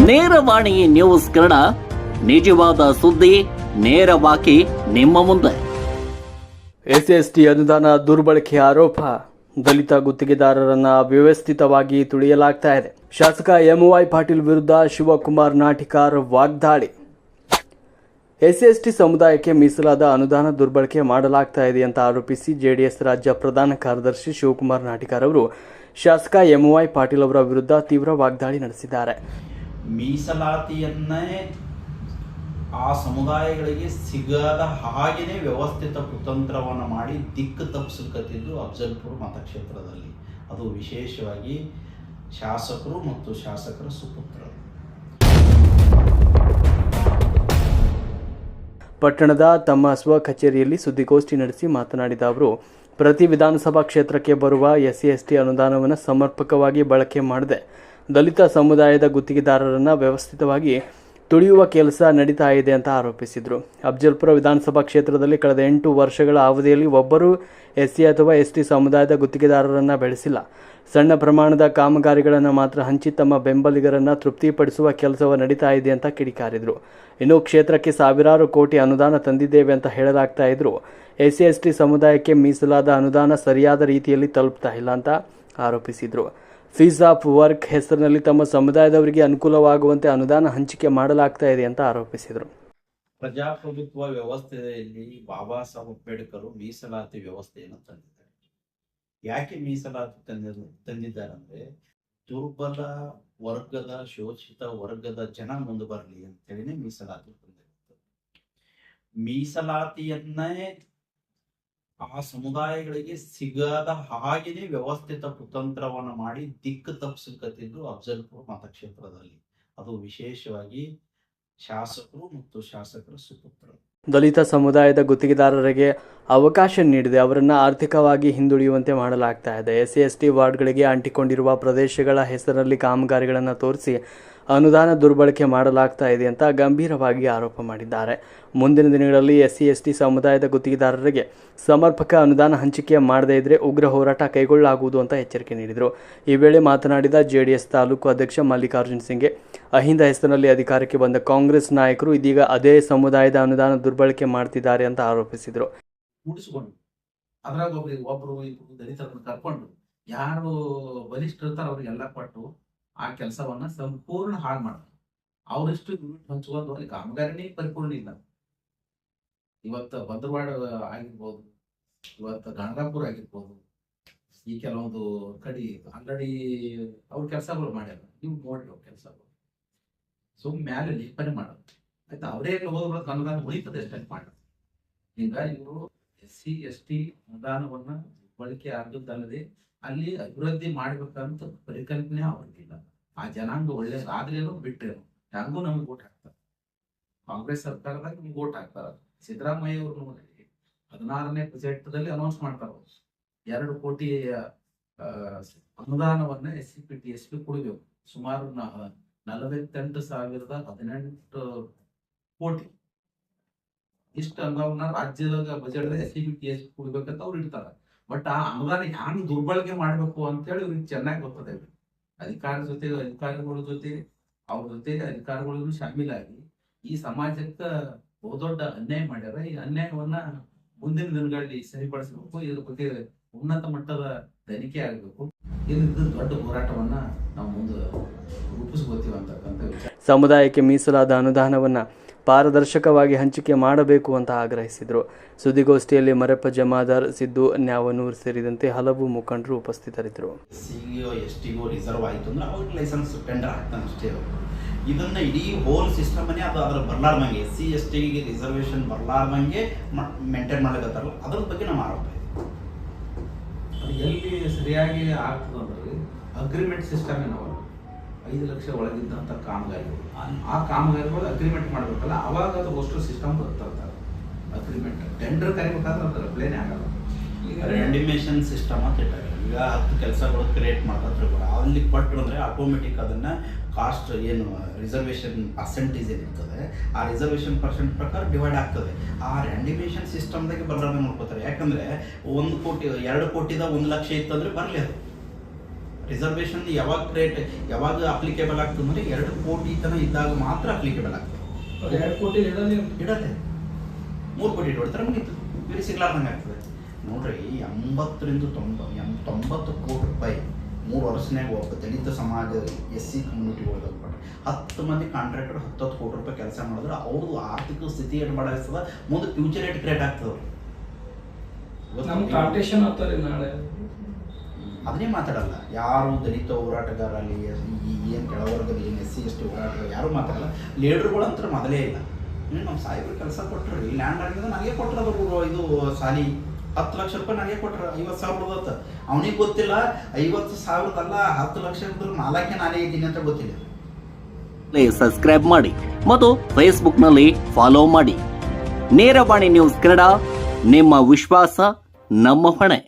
ನೇರವಾಣಿ news Kannada, ನಿಜವಾದ ಸುದ್ದಿ ನೇರವಾಗಿ ನಿಮ್ಮ ಮುಂದೆ. ಎಸ್ಎಸ್ಟಿ ಅನುದಾನ ದುರ್ಬಳಕೆ ಆರೋಪ. ದಲಿತ ಗುತ್ತಿಗೆದಾರರನ್ನ ವ್ಯವಸ್ಥಿತವಾಗಿ ತುಳಿಯಲಾಗ್ತಾ ಇದೆ. ಶಾಸಕ ಎಂವೈ ಪಾಟೀಲ್ ವಿರುದ್ಧ ಶಿವಕುಮಾರ್ ನಾಟಿಕಾರ್ ವಾಗ್ದಾಳಿ. ಎಸ್ಎಸ್ಟಿ ಸಮುದಾಯಕ್ಕೆ ಮೀಸಲಾದ ಅನುದಾನ ದುರ್ಬಳಕೆ ಮಾಡಲಾಗ್ತಾ ಇದೆ ಅಂತ ಆರೋಪಿಸಿ ಜೆಡಿಎಸ್ ರಾಜ್ಯ ಪ್ರಧಾನ ಕಾರ್ಯದರ್ಶಿ ಶಿವಕುಮಾರ್ ನಾಟಿಕಾರ್ ಅವರು ಶಾಸಕ ಎಂವೈ ಪಾಟೀಲ್ ಅವರ ವಿರುದ್ಧ ತೀವ್ರ ವಾಗ್ದಾಳಿ ನಡೆಸಿದ್ದಾರೆ. ಮೀಸಲಾತಿಯನ್ನೇ ಆ ಸಮುದಾಯಗಳಿಗೆ ಸಿಗದ ಹಾಗೆಯೇ ವ್ಯವಸ್ಥಿತ ಕುತಂತ್ರವನ್ನು ಮಾಡಿ ದಿಕ್ಕು ತಪ್ಪಿಸಲ್ಕತ್ತಿದ್ದು ಅಫಜಲ್ಪುರ ಮತಕ್ಷೇತ್ರದಲ್ಲಿ. ಅದು ವಿಶೇಷವಾಗಿ ಶಾಸಕರು ಮತ್ತು ಶಾಸಕರ ಸುಪುತ್ರರು. ಪಟ್ಟಣದ ತಮ್ಮ ಸ್ವ ಕಚೇರಿಯಲ್ಲಿ ಸುದ್ದಿಗೋಷ್ಠಿ ನಡೆಸಿ ಮಾತನಾಡಿದ ಅವರು, ಪ್ರತಿ ವಿಧಾನಸಭಾ ಕ್ಷೇತ್ರಕ್ಕೆ ಬರುವ ಎಸ್ಸಿ ಅನುದಾನವನ್ನು ಸಮರ್ಪಕವಾಗಿ ಬಳಕೆ ಮಾಡದೆ ದಲಿತ ಸಮುದಾಯದ ಗುತ್ತಿಗೆದಾರರನ್ನು ವ್ಯವಸ್ಥಿತವಾಗಿ ತುಳಿಯುವ ಕೆಲಸ ನಡೀತಾ ಇದೆ ಅಂತ ಆರೋಪಿಸಿದರು. ಅಫಜಲ್ಪುರ ವಿಧಾನಸಭಾ ಕ್ಷೇತ್ರದಲ್ಲಿ ಕಳೆದ 8 ವರ್ಷಗಳ ಅವಧಿಯಲ್ಲಿ ಒಬ್ಬರು ಎಸ್ಸಿ ಅಥವಾ ಎಸ್ಟಿ ಸಮುದಾಯದ ಗುತ್ತಿಗೆದಾರರನ್ನು ಬೆಳೆಸಿಲ್ಲ. ಸಣ್ಣ ಪ್ರಮಾಣದ ಕಾಮಗಾರಿಗಳನ್ನು ಮಾತ್ರ ಹಂಚಿ ತಮ್ಮ ಬೆಂಬಲಿಗರನ್ನು ತೃಪ್ತಿಪಡಿಸುವ ಕೆಲಸವ ನಡೀತಾ ಇದೆ ಅಂತ ಕಿಡಿಕಾರಿದರು. ಇನ್ನು ಕ್ಷೇತ್ರಕ್ಕೆ ಸಾವಿರಾರು ಕೋಟಿ ಅನುದಾನ ತಂದಿದ್ದೇವೆ ಅಂತ ಹೇಳಲಾಗ್ತಾ ಇದ್ರು. ಎಸ್ಸಿ ಎಸ್ಟಿ ಸಮುದಾಯಕ್ಕೆ ಮೀಸಲಾದ ಅನುದಾನ ಸರಿಯಾದ ರೀತಿಯಲ್ಲಿ ತಲುಪ್ತಾ ಇಲ್ಲ ಅಂತ ಆರೋಪಿಸಿದರು. ಫೀಸ್ ಆಫ್ ವರ್ಕ್ ಹೆಸರಿನಲ್ಲಿ ತಮ್ಮ ಸಮುದಾಯದವರಿಗೆ ಅನುಕೂಲವಾಗುವಂತೆ ಅನುದಾನ ಹಂಚಿಕೆ ಮಾಡಲಾಗ್ತಾ ಇದೆ ಅಂತ ಆರೋಪಿಸಿದರು. ಪ್ರಜಾಪ್ರಭುತ್ವ ವ್ಯವಸ್ಥೆಯಲ್ಲಿ ಬಾಬಾ ಸಾಹೇಬ್ ಅಂಬೇಡ್ಕರ್ ಮೀಸಲಾತಿ ವ್ಯವಸ್ಥೆಯನ್ನು ತಂದಿದ್ದಾರೆ. ಯಾಕೆ ಮೀಸಲಾತಿ ತಂದಿದ್ದಾರೆ ಅಂದ್ರೆ ದುರ್ಬಲ ವರ್ಗದ, ಶೋಷಿತ ವರ್ಗದ ಜನ ಮುಂದೆ ಬರಲಿ ಅಂತೇಳಿನೇ ಮೀಸಲಾತಿ ತಂದಿರುತ್ತೆ. ಮೀಸಲಾತಿಯನ್ನೇ ಆ ಸಮುದಾಯಗಳಿಗೆ ಸಿಗದ ಹಾಗೆಯೇ ವ್ಯವಸ್ಥಿತ ಕುತಂತ್ರವನ್ನು ಮಾಡಿ ದಿಕ್ಕು ತಪ್ಪಿಸಲ್ಕತ್ತಿದ್ದು ಅಫಜಲ್ಪುರ ಮತಕ್ಷೇತ್ರದಲ್ಲಿ. ಅದು ವಿಶೇಷವಾಗಿ ಶಾಸಕರು ಮತ್ತು ಶಾಸಕರ ಸುಪುತ್ರರು. ದಲಿತ ಸಮುದಾಯದ ಗುತ್ತಿಗೆದಾರರಿಗೆ ಅವಕಾಶ ನೀಡದೆ ಅವರನ್ನು ಆರ್ಥಿಕವಾಗಿ ಹಿಂದುಳಿಯುವಂತೆ ಮಾಡಲಾಗ್ತಾ ಇದೆ. ಎಸ್ಸಿ ಎಸ್ಟಿ ವಾರ್ಡ್ಗಳಿಗೆ ಅಂಟಿಕೊಂಡಿರುವ ಪ್ರದೇಶಗಳ ಹೆಸರಲ್ಲಿ ಕಾಮಗಾರಿಗಳನ್ನು ತೋರಿಸಿ ಅನುದಾನ ದುರ್ಬಳಕೆ ಮಾಡಲಾಗ್ತಾ ಇದೆ ಅಂತ ಗಂಭೀರವಾಗಿ ಆರೋಪ ಮಾಡಿದ್ದಾರೆ. ಮುಂದಿನ ದಿನಗಳಲ್ಲಿ ಎಸ್ಸಿ ಎಸ್ಟಿ ಸಮುದಾಯದ ಗುತ್ತಿಗೆದಾರರಿಗೆ ಸಮರ್ಪಕ ಅನುದಾನ ಹಂಚಿಕೆ ಮಾಡದೇ ಇದ್ರೆ ಉಗ್ರ ಹೋರಾಟ ಕೈಗೊಳ್ಳಲಾಗುವುದು ಅಂತ ಎಚ್ಚರಿಕೆ ನೀಡಿದರು. ಈ ವೇಳೆ ಮಾತನಾಡಿದ ಜೆಡಿಎಸ್ ತಾಲೂಕು ಅಧ್ಯಕ್ಷ ಮಲ್ಲಿಕಾರ್ಜುನ್ ಸಿಂಗೆ, ಅಹಿಂದ ಹೆಸರಿನಲ್ಲಿ ಅಧಿಕಾರಕ್ಕೆ ಬಂದ ಕಾಂಗ್ರೆಸ್ ನಾಯಕರು ಇದೀಗ ಅದೇ ಸಮುದಾಯದ ಅನುದಾನ ದುರ್ಬಳಕೆ ಮಾಡ್ತಿದ್ದಾರೆ ಅಂತ ಆರೋಪಿಸಿದರು. ಕೂಡಿಸ್ಕೊಂಡು ಅದ್ರಾಗ ಒಬ್ರು ದಲಿತರನ್ನು ಕರ್ಕೊಂಡು ಯಾರು ಬಲಿಷ್ಠ ಇರ್ತಾರ ಅವ್ರಿಗೆಲ್ಲ ಕೊಟ್ಟು ಆ ಕೆಲಸವನ್ನ ಸಂಪೂರ್ಣ ಹಾಳು ಮಾಡ್ತಾರೆ. ಅವರಿಷ್ಟು ಹಂಚ್ಕೊಂಡು ಅಲ್ಲಿ ಕಾಮಗಾರಿನೇ ಪರಿಪೂರ್ಣ ಇಲ್ಲ. ಇವತ್ತು ಭದ್ರವಾಡ ಆಗಿರ್ಬೋದು, ಇವತ್ತು ಗಣಗಾಪುರ ಆಗಿರ್ಬೋದು, ಈ ಕೆಲವೊಂದು ಕಡೆ ಆಲ್ರೆಡಿ ಅವ್ರ ಕೆಲಸಗಳು ಮಾಡ್ಯಾರ. ನೀವು ನೋಡಿ ಅವ್ರ ಕೆಲಸಗಳು ಮೇಲೆ ಲೇಪನೆ ಮಾಡೋದು ಆಯ್ತಾ, ಅವರೇ ಹೋಗೋದು ಅನುದಾನ ಉಳಿತದೆ ಅಷ್ಟೇ ಮಾಡೋದು. ಈಗ ಇವರು ಎಸ್ಸಿ ಎಸ್ಟಿ ಅನುದಾನವನ್ನ ಬಳಕೆ ಆದದ್ದಲ್ಲದೆ ಅಲ್ಲಿ ಅಭಿವೃದ್ಧಿ ಮಾಡ್ಬೇಕಂತ ಪರಿಕಲ್ಪನೆ ಅವ್ರಿಗಿಲ್ಲ. ಆ ಜನಾಂಗ ಒಳ್ಳೇದಾದ್ರೇನು ಬಿಟ್ಟೇನು ಹೆಂಗೂ ನಮ್ಗೆ ಓಟ್ ಹಾಕ್ತಾರೆ. ಕಾಂಗ್ರೆಸ್ ಸರ್ಕಾರದಾಗ ನಿಮ್ಗೆ ಓಟ್ ಹಾಕ್ತಾರ. ಸಿದ್ದರಾಮಯ್ಯ ಅವ್ರು ನೋಡಿ 16ನೇ ಬಜೆಟ್ದಲ್ಲಿ ಅನೌನ್ಸ್ ಮಾಡ್ತಾರ 2 ಕೋಟಿ ಅನುದಾನವನ್ನ ಎಸ್ಸಿ ಕೊಡಬೇಕು. ಸುಮಾರು 48,018 ಕೋಟಿ ಇಷ್ಟು ಅನುದಾನ ರಾಜ್ಯದಾಗ ಬಜೆಟ್ ಎಸ್ಸಿ ಕೊಡ್ಬೇಕಂತ ಅವ್ರು ಇಡ್ತಾರ. ಬಟ್ ಆ ಅನುದಾನ ಹ್ಯಾಂಗ್ ದುರ್ಬಳಕೆ ಮಾಡ್ಬೇಕು ಅಂತೇಳಿ ಇವ್ರಿಗೆ ಚೆನ್ನಾಗಿ ಗೊತ್ತದೆ. ಅಧಿಕಾರಿಗಳ ಜೊತೆ ಅವ್ರ ಜೊತೆ ಅಧಿಕಾರಿಗಳು ಶಾಮೀಲಾಗಿ ಈ ಸಮಾಜಕ್ಕೆ ಬಹುದೊಡ್ಡ ಅನ್ಯಾಯ ಮಾಡ್ಯಾರ. ಈ ಅನ್ಯಾಯವನ್ನ ಮುಂದಿನ ದಿನಗಳಲ್ಲಿ ಸರಿಪಡಿಸಬೇಕು. ಇದ್ರ ಬಗ್ಗೆ ಉನ್ನತ ಮಟ್ಟದ ತನಿಖೆ ಆಗಬೇಕು. ಇದರಿಂದ ದೊಡ್ಡ ಹೋರಾಟವನ್ನ ನಾವು ಮುಂದೆ ರೂಪಿಸ್ಕೋತೀವಿ ಅಂತಕ್ಕಂಥ ವಿಚಾರ. ಸಮುದಾಯಕ್ಕೆ ಮೀಸಲಾದ ಅನುದಾನವನ್ನ ಪಾರದರ್ಶಕವಾಗಿ ಹಂಚಿಕೆ ಮಾಡಬೇಕು ಅಂತ ಆಗ್ರಹಿಸಿದರು. ಸುದ್ದಿಗೋಷ್ಠಿಯಲ್ಲಿ ಮರೆಪ್ಪ ಜಮಾದಾರ್, ಸಿದ್ದು ನ್ಯಾವನೂರ್ ಸೇರಿದಂತೆ ಹಲವು ಮುಖಂಡರು ಉಪಸ್ಥಿತರಿದ್ದರು. ಎಸ್ಸಿಗೋ ಎಸ್ಟಿಗೋ ರಿಸರ್ವ್ ಆಯಿತು ಅಂದ್ರೆ ಅವ್ರಿಗೆ ಲೈಸೆನ್ಸ್ ಟೆಂಡರ್ ಆಗ್ತಾನೆ ಅಷ್ಟೇ. ಇದನ್ನ ಇಡೀ ಹೋಲ್ ಸಿಸ್ಟಮನ್ನೇ ಅದ್ರ ಬರ್ಲಾರ್ದಂಗೆ ಎಸ್ಸಿ ಎಸ್ಟಿಗೆ ರಿಸರ್ವೇಶನ್ ಬರ್ಲಾರ್ದಂಗೆ ಮೇಂಟೈನ್ ಮಾಡಕತ್ತಾರಲ್ಲ, ಅದ್ರ ಬಗ್ಗೆ ನಮ್ಮ ಆರೋಪ ಇದೆ. ಅದು ಎಲ್ಲಿ ಸರಿಯಾಗಿ ಆಗ್ತದಂದ್ರೆ ಅಗ್ರಿಮೆಂಟ್ ಸಿಸ್ಟಮ್ ಏನವಲ್ಲ, 5 ಲಕ್ಷ ಒಳಗಿದ್ದಂಥ ಕಾಮಗಾರಿಗಳು, ಆ ಕಾಮಗಾರಿಗಳು ಅಗ್ರಿಮೆಂಟ್ ಮಾಡ್ಬೇಕಲ್ಲ, ಅವಾಗ ಅದು ಅಷ್ಟು ಸಿಸ್ಟಮ್ ಬರ್ತಾರೆ. ಅಗ್ರಿಮೆಂಟ್ ಟೆಂಡರ್ ಕರಿಬೇಕಾದ್ರೆ ಅದ್ರ ಪ್ಲೇನೇ ಆಗಲ್ಲ. ಈಗ ರ್ಯಾಂಡಿಮೇಷನ್ ಸಿಸ್ಟಮ್ ಅಂತ ಇಟ್ಟಾಗ ಈಗ 10 ಕೆಲಸಗಳು ಕ್ರಿಯೇಟ್ ಮಾಡ್ತಾರೆ ಕೂಡ ಅಲ್ಲಿ ಕೊಟ್ಟರು ಅಂದರೆ ಆಟೋಮೆಟಿಕ್ ಅದನ್ನು ಕಾಸ್ಟ್ ಏನು ರಿಸರ್ವೇಷನ್ ಪರ್ಸೆಂಟೇಜ್ ಏನಿರ್ತದೆ ಆ ರಿಸರ್ವೇಷನ್ ಪರ್ಸೆಂಟ್ ಪ್ರಕಾರ ಡಿವೈಡ್ ಆಗ್ತದೆ. ಆ ರ್ಯಾಂಡಿಮೇಷನ್ ಸಿಸ್ಟಮ್ದಾಗೆ ಬರಲಾರ್ದೆ ನೋಡ್ಕೋತಾರೆ. ಯಾಕಂದರೆ 1 ಕೋಟಿ 2 ಕೋಟಿದ 1 ಲಕ್ಷ ಇತ್ತಂದ್ರೆ ಬರಲಿ, ಅದು ರಿಸರ್ವೇಷನ್ ಯಾವಾಗ ಅಪ್ಲಿಕೇಬಲ್ ಆಗ್ತದೆ ಅಂದರೆ 2 ಕೋಟಿ ತನಕ ಇದ್ದಾಗ ಮಾತ್ರ ಅಪ್ಲಿಕೇಬಲ್ ಆಗ್ತದೆ. 2 ಕೋಟಿ ಇಡದೆ 3 ಕೋಟಿ ಇಟ್ಬಿಡ್ತಾರೆ ಮುಗೀತು, ಬೇರೆ ಸಿಗ್ಲಾರ್ದಂಗೆ ಆಗ್ತದೆ. ನೋಡ್ರಿ 80 ಕೋಟಿ ರೂಪಾಯಿ 3 ವರ್ಷನಾಗ ಒಬ್ಬ ದಲಿತ ಸಮಾಜ SC ಕಮ್ಯುನಿಟಿ ಒಳಗೆ 10 ಮಂದಿ ಕಾಂಟ್ರಾಕ್ಟರ್ 10 ಕೋಟಿ ರೂಪಾಯಿ ಕೆಲಸ ಮಾಡಿದ್ರೆ ಅವ್ರದ್ದು ಆರ್ಥಿಕ ಸ್ಥಿತಿ ಏನು ಮಾಡಾಗ್ತದ, ಮುಂದೆ ಫ್ಯೂಚರ್ ಏಟ್ ಕ್ರಿಯೇಟ್ ಆಗ್ತದೆ. ನಮ್ಮ ಕಾಂಪಿಟೇಷನ್ ಆಗ್ತಾರೆ ನಾಳೆ. ಅದನ್ನೇ ಮಾತಾಡಲ್ಲ ಯಾರು, ದಲಿತ ಹೋರಾಟಗಾರ ಅಲ್ಲಿ ಏನು ಕೆಳವರ್ಗದ ಏನು SC ST ಹೋರಾಟಗಾರ ಯಾರು ಮಾತಾಡಲ್ಲ. ಲೀಡರ್ಗಳಂತೂ ಮೊದಲೇ ಇಲ್ಲ. ನಮ್ಮ ಸಾಹೇಬ್ರು ಕೆಲಸ ಕೊಟ್ಟರು, ಲ್ಯಾಂಡ್ ಆಗಿದ್ದು ನನಗೆ ಕೊಟ್ಟರು. ಇದು ಸಾಲಿ 10 ಲಕ್ಷ ರೂಪಾಯಿ ನನಗೆ ಕೊಟ್ಟರು, 50,000 ಬದತ್ತ. ಅವನಿಗೆ ಗೊತ್ತಿಲ್ಲ 50,000 ಅಲ್ಲ 10 ಲಕ್ಷ ಮಾಲಕ್ಕೆ ನಾನೇ ಇದ್ದೀನಿ ಅಂತ ಗೊತ್ತಿಲ್ಲ. ಸಬ್ಸ್ಕ್ರೈಬ್ ಮಾಡಿ ಮತ್ತು ಫೇಸ್ಬುಕ್ನಲ್ಲಿ ಫಾಲೋ ಮಾಡಿ. ನೇರವಾಣಿ ನ್ಯೂಸ್ ಕನ್ನಡ, ನಿಮ್ಮ ವಿಶ್ವಾಸ ನಮ್ಮ ಹೊಣೆ.